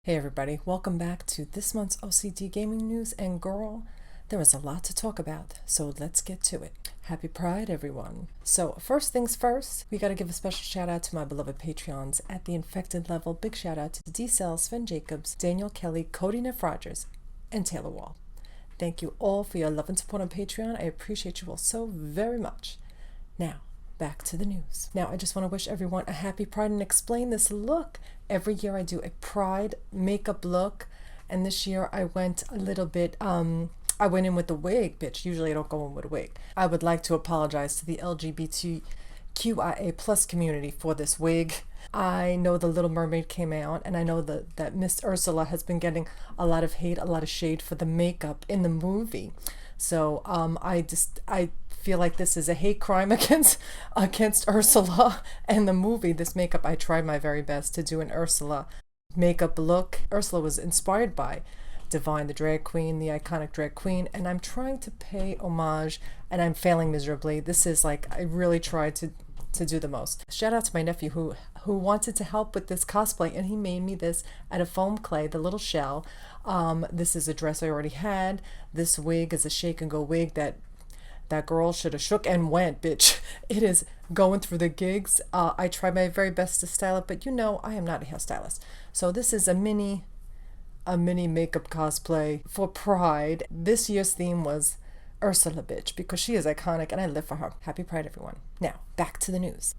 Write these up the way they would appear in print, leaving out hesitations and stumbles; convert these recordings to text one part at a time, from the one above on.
Hey everybody, welcome back to this month's O.C.D gaming news, and girl, there is a lot to talk about, so let's get to it. Happy Pride, everyone. So first things first, we gotta give a special shout out to my beloved Patreons at the infected level. Big shout out to D-Cell, Sven Jacobs, Daniel Kelly, Cody Neff Rogers, and Taylor Wall. Thank you all for your love and support on Patreon. I appreciate you all so very much. Now, back to the news. Now, I just want to wish everyone a happy Pride and explain this look. Every year I do a Pride makeup look, and this year I went a little bit, I went in with the wig, bitch. Usually I don't go in with a wig. I would like to apologize to the LGBTQIA plus community for this wig. I know The Little Mermaid came out, and I know that Miss Ursula has been getting a lot of hate, a lot of shade for the makeup in the movie. So I feel like this is a hate crime against Ursula and the movie. This makeup, I tried my very best to do an Ursula makeup look. Ursula was inspired by Divine, the drag queen, the iconic drag queen, and I'm trying to pay homage, and I'm failing miserably. This is like, I really tried to do the most. Shout out to my nephew who wanted to help with this cosplay, and he made me this out of foam clay, the little shell. This is a dress I already had. This wig is a shake and go wig that girl should have shook and went, bitch. It is going through the gigs. I tried my very best to style it, but you know I am not a hairstylist. So this is a mini makeup cosplay for Pride. This year's theme was Ursula, bitch, because she is iconic and I live for her. Happy Pride, everyone. Now, back to the news.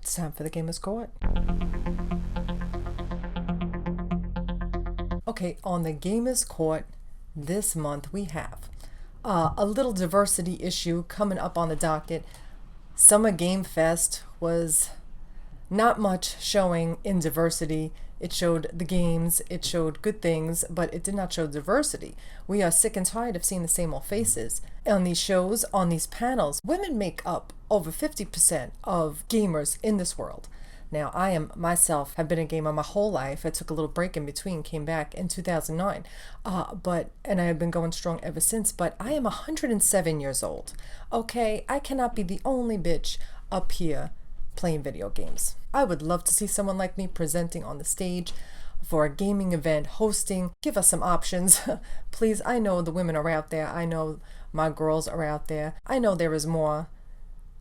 It's time for the Gamers Court. Okay, on the Gamers Court this month we have a little diversity issue coming up on the docket. Summer Game Fest was not much showing in diversity. It showed the games, it showed good things, but it did not show diversity. We are sick and tired of seeing the same old faces on these shows, on these panels. Women make up over 50% of gamers in this world. Now, I myself have been a gamer my whole life. I took a little break in between, came back in 2009, and I have been going strong ever since, but I am 107 years old. Okay, I cannot be the only bitch up here playing video games. I would love to see someone like me presenting on the stage for a gaming event, hosting. Give us some options. Please, I know the women are out there. I know my girls are out there. I know there is more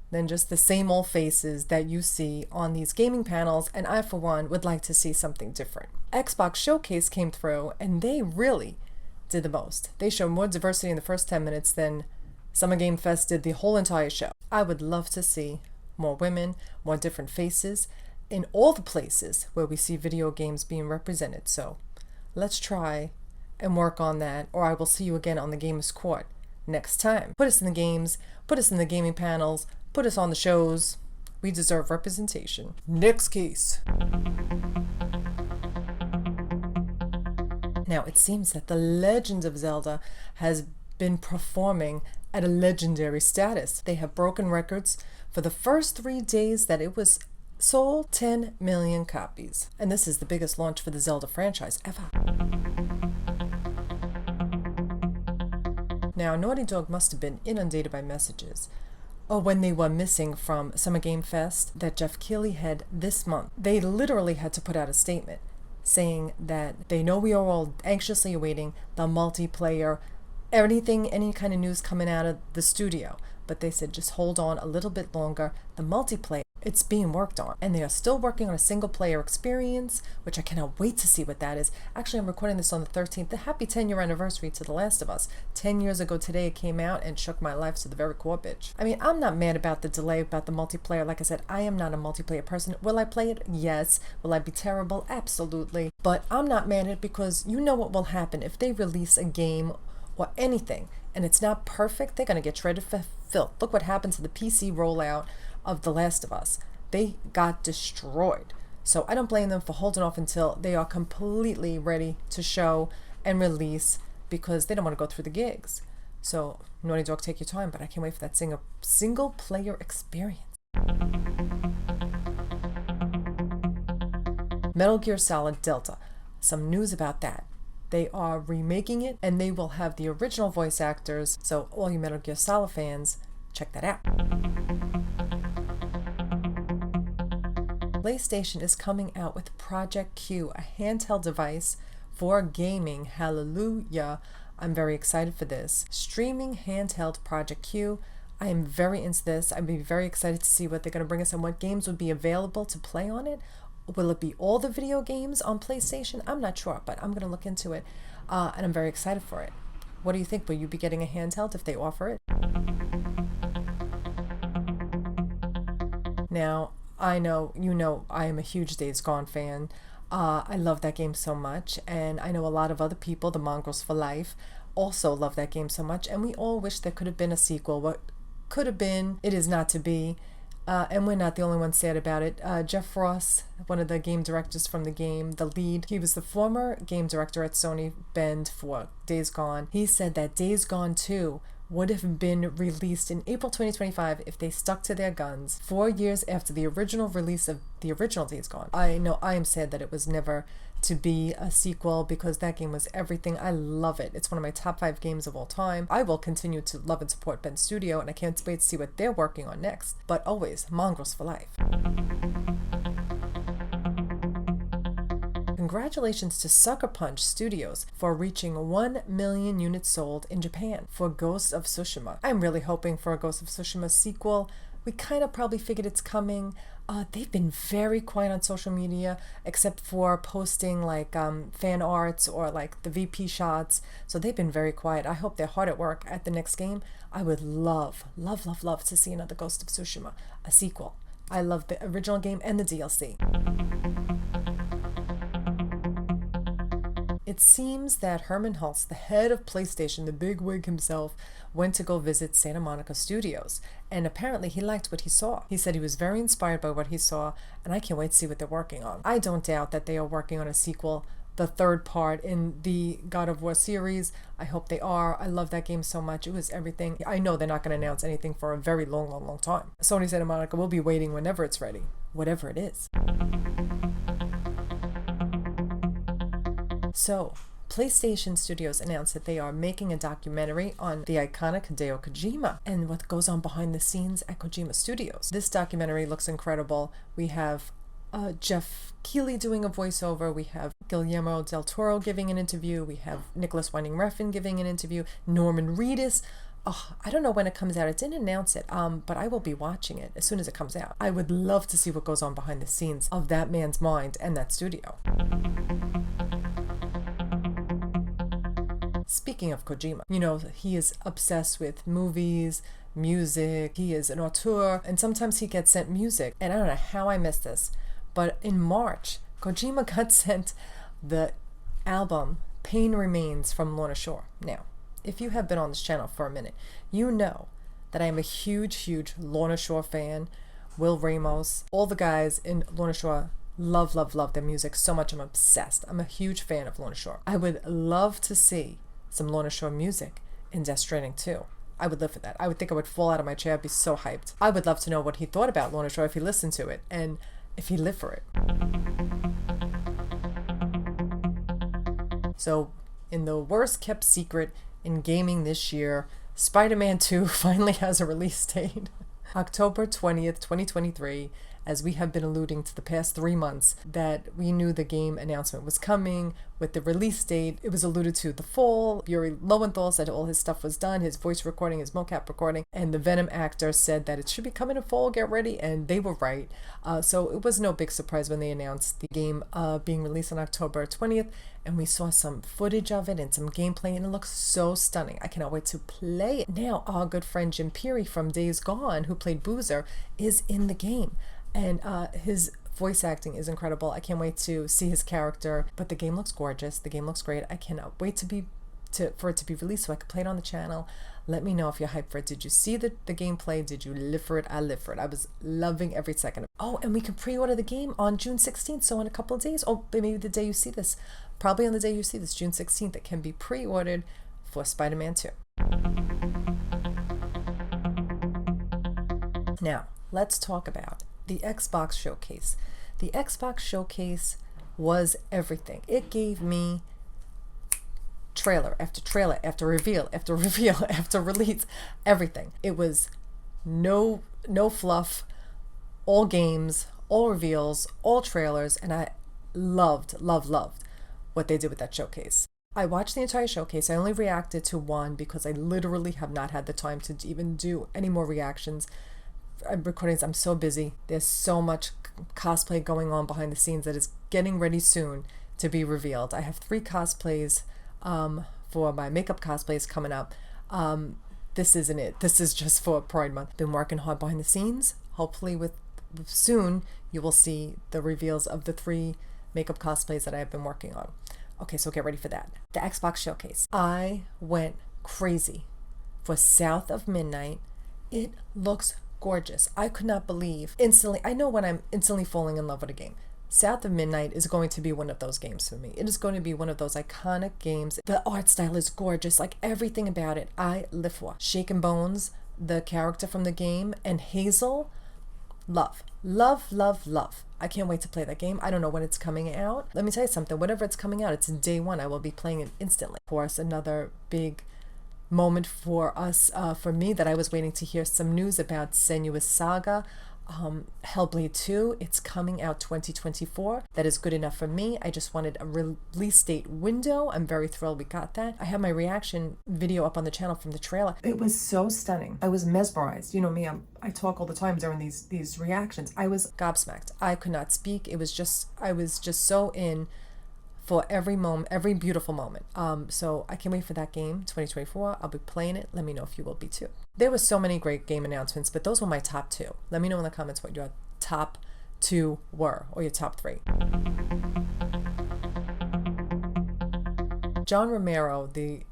than just the same old faces that you see on these gaming panels, and I, for one, would like to see something different. Xbox Showcase came through, and they really did the most. They showed more diversity in the first 10 minutes than Summer Game Fest did the whole entire show. I would love to see more women, more different faces in all the places where we see video games being represented. So let's try and work on that, or I will see you again on the Gamers Court next time. Put us in the games, put us in the gaming panels, put us on the shows. We deserve representation. Next case. Now, it seems that the Legend of Zelda has been performing at a legendary status. They have broken records for the first 3 days that it was sold 10 million copies. And this is the biggest launch for the Zelda franchise ever. Now, Naughty Dog must have been inundated by messages when they were missing from Summer Game Fest that Jeff Keighley had this month. They literally had to put out a statement saying that they know we are all anxiously awaiting the multiplayer, any kind of news coming out of the studio. But they said just hold on a little bit longer. The multiplayer, it's being worked on. And they are still working on a single player experience, which I cannot wait to see what that is. Actually, I'm recording this on the 13th, the happy 10-year anniversary to The Last of Us. 10 years ago today it came out and shook my life to the very core, bitch. I mean, I'm not mad about the delay, about the multiplayer. Like I said, I am not a multiplayer person. Will I play it? Yes. Will I be terrible? Absolutely. But I'm not mad at it because you know what will happen if they release a game or anything and it's not perfect. They're going to get shredded for filth. Look what happened to the PC rollout of The Last of Us. They got destroyed. So I don't blame them for holding off until they are completely ready to show and release, because they don't want to go through the gigs. So Naughty Dog, take your time, but I can't wait for that single player experience. Metal Gear Solid Delta. Some news about that. They are remaking it, and they will have the original voice actors. So all you Metal Gear Solid fans, check that out. PlayStation is coming out with Project Q, a handheld device for gaming. Hallelujah. I'm very excited for this. Streaming handheld Project Q. I am very into this. I'd be very excited to see what they're going to bring us and what games would be available to play on it. Will it be all the video games on PlayStation? I'm not sure, but I'm going to look into it, and I'm very excited for it. What do you think? Will you be getting a handheld if they offer it? Now, I know, I am a huge Days Gone fan. I love that game so much, and I know a lot of other people, the Mongrels for Life, also love that game so much, and we all wish there could have been a sequel. What could have been, it is not to be. And we're not the only ones sad about it. Jeff Ross, one of the game directors from the game, the lead, he was the former game director at Sony Bend for Days Gone. He said that Days Gone 2 would have been released in April 2025 if they stuck to their guns 4 years after the original release of the original Days Gone. I know I am sad that it was never to be a sequel because that game was everything. I love it. It's one of my top 5 games of all time. I will continue to love and support Bend Studio, and I can't wait to see what they're working on next. But always, Mongrels for Life. Congratulations to Sucker Punch Studios for reaching 1 million units sold in Japan for Ghost of Tsushima. I'm really hoping for a Ghost of Tsushima sequel. We kind of probably figured it's coming. They've been very quiet on social media, except for posting like fan arts or like the VP shots. So they've been very quiet. I hope they're hard at work at the next game. I would love to see another Ghost of Tsushima, a sequel. I love the original game and the DLC. It seems that Herman Hulst, the head of PlayStation, the bigwig himself, went to go visit Santa Monica Studios, and apparently he liked what he saw. He said he was very inspired by what he saw, and I can't wait to see what they're working on. I don't doubt that they are working on a sequel, the third part in the God of War series. I hope they are. I love that game so much. It was everything. I know they're not going to announce anything for a very long time. Sony Santa Monica will be waiting whenever it's ready, whatever it is. So, PlayStation Studios announced that they are making a documentary on the iconic Hideo Kojima and what goes on behind the scenes at Kojima Studios. This documentary looks incredible. We have Jeff Keighley doing a voiceover. We have Guillermo del Toro giving an interview. We have Nicholas Winding Refn giving an interview. Norman Reedus. Oh, I don't know when it comes out. It didn't announce it, but I will be watching it as soon as it comes out. I would love to see what goes on behind the scenes of that man's mind and that studio. Speaking of Kojima, he is obsessed with movies, music. He is an auteur, and sometimes he gets sent music. And I don't know how I missed this, but in March, Kojima got sent the album Pain Remains from Lorna Shore. Now, if you have been on this channel for a minute, you know that I am a huge Lorna Shore fan. Will Ramos, all the guys in Lorna Shore love their music so much. I'm obsessed. I'm a huge fan of Lorna Shore. I would love to see some Lorna Shore music in Death Stranding 2. I would live for that. I would think I would fall out of my chair. I'd be so hyped. I would love to know what he thought about Lorna Shore if he listened to it and if he lived for it. So, in the worst kept secret in gaming this year, Spider-Man 2 finally has a release date. October 20th, 2023. As we have been alluding to the past 3 months, that we knew the game announcement was coming with the release date. It was alluded to the fall. Yuri Lowenthal said all his stuff was done, his voice recording, his mocap recording, and the Venom actor said that it should be coming in fall, get ready, and they were right. So it was no big surprise when they announced the game being released on October 20th, and we saw some footage of it and some gameplay, and it looks so stunning. I cannot wait to play it. Now, our good friend Jim Peary from Days Gone, who played Boozer, is in the game. And his voice acting is incredible. I can't wait to see his character. But the game looks gorgeous. The game looks great. I cannot wait for it to be released so I can play it on the channel. Let me know if you're hyped for it. Did you see the gameplay? Did you live for it? I live for it. I was loving every second. Oh, and we can pre-order the game on June 16th. So in a couple of days. Oh, maybe the day you see this. Probably on the day you see this, June 16th. It can be pre-ordered for Spider-Man 2. Now, let's talk about the Xbox Showcase. The Xbox Showcase was everything. It gave me trailer after reveal after release, everything. It was no fluff, all games, all reveals, all trailers, and I loved what they did with that showcase. I watched the entire showcase. I only reacted to one because I literally have not had the time to even do any more reactions. Recordings, I'm so busy. There's so much cosplay going on behind the scenes that is getting ready soon to be revealed. I have 3 cosplays for my makeup cosplays coming up. This isn't it. This is just for Pride Month. Been working hard behind the scenes. Hopefully with soon you will see the reveals of the 3 makeup cosplays that I have been working on. Okay, so get ready for that. The Xbox Showcase. I went crazy for South of Midnight. It looks gorgeous. I could not believe instantly. I know when I'm instantly falling in love with a game. South of Midnight is going to be one of those games for me. It is going to be one of those iconic games. The art style is gorgeous. Like everything about it, I live for. Shaken Bones, the character from the game, and Hazel, love. I can't wait to play that game. I don't know when it's coming out. Let me tell you something. Whenever it's coming out, it's day 1. I will be playing it instantly. Of course, another big moment for us, for me, that I was waiting to hear some news about Senua's Saga. Hellblade 2, it's coming out 2024. That is good enough for me. I just wanted a release date window. I'm very thrilled we got that. I have my reaction video up on the channel from the trailer. It was so stunning. I was mesmerized. You know me, I talk all the time during these reactions. I was gobsmacked. I could not speak. I was just so in for every moment, every beautiful moment. So I can't wait for that game, 2024. I'll be playing it. Let me know if you will be too. There were so many great game announcements, but those were my top 2. Let me know in the comments what your top 2 were, or your top 3. John Romero, the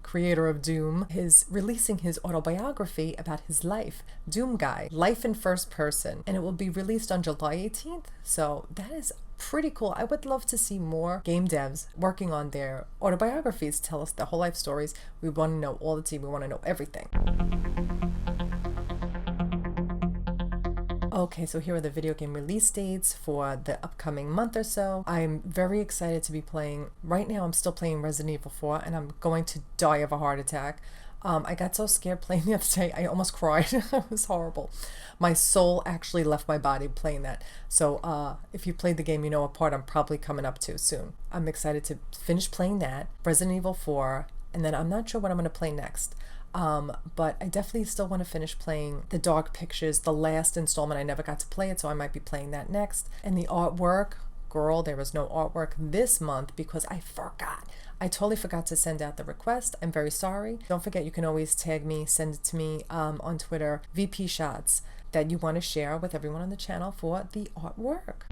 creator of Doom, is releasing his autobiography about his life, Doom Guy, Life in First Person, and it will be released on July 18th. So that is pretty cool. I would love to see more game devs working on their autobiographies, tell us their whole life stories. We want to know all the tea. We want to know everything. Okay, so here are the video game release dates for the upcoming month or so. I'm very excited to be playing. Right now, I'm still playing Resident Evil 4, and I'm going to die of a heart attack. I got so scared playing the other day, I almost cried. It was horrible. My soul actually left my body playing that. So if you played the game, you know what part I'm probably coming up to soon. I'm excited to finish playing that, Resident Evil 4, and then I'm not sure what I'm going to play next. But I definitely still want to finish playing The Dark Pictures, the last installment. I never got to play it, so I might be playing that next. And the artwork, girl, there was no artwork this month because I forgot. I totally forgot to send out the request. I'm very sorry. Don't forget, you can always tag me, send it to me on Twitter, VP Shots, that you want to share with everyone on the channel for the artwork.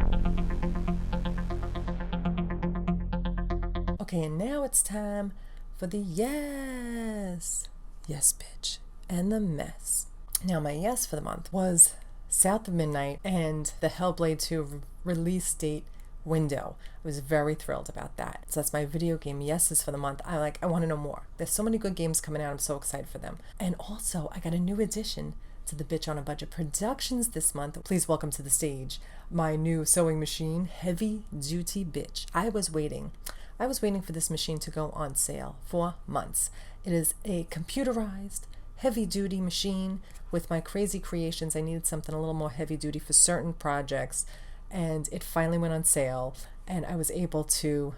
Okay, and now it's time for the yes, bitch, and the mess. Now, my yes for the month was South of Midnight and the Hellblade 2 release date window. I was very thrilled about that. So that's my video game yeses for the month. I want to know more. There's so many good games coming out. I'm so excited for them. And also, I got a new addition to the Bitch on a Budget Productions this month. Please welcome to the stage my new sewing machine, Heavy Duty Bitch. I was waiting for this machine to go on sale for months. It is a computerized, heavy-duty machine. With my crazy creations, I needed something a little more heavy-duty for certain projects, and it finally went on sale, and I was able to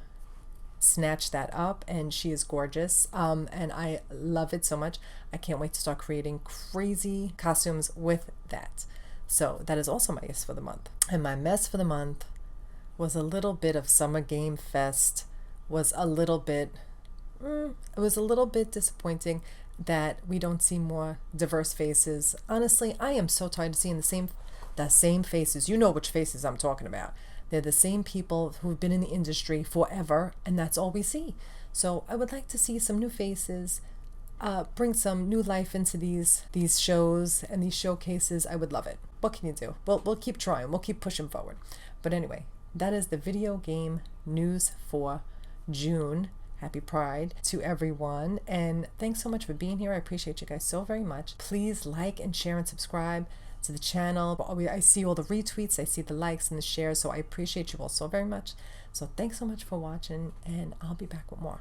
snatch that up, and she is gorgeous, and I love it so much. I can't wait to start creating crazy costumes with that. So that is also my yes for the month. And my mess for the month was a little bit of Summer Game Fest. It was a little bit disappointing that we don't see more diverse faces. Honestly, I am so tired of seeing the same faces. You know which faces I'm talking about. They're the same people who've been in the industry forever, and that's all we see. So I would like to see some new faces, bring some new life into these shows and these showcases. I would love it. What can you do? We'll keep trying. We'll keep pushing forward. But anyway, that is the video game news for June. Happy Pride to everyone, and thanks so much for being here. I appreciate you guys so very much. Please like and share and subscribe to the channel. I see all the retweets, I see the likes and the shares, so I appreciate you all so very much. So thanks so much for watching, and I'll be back with more.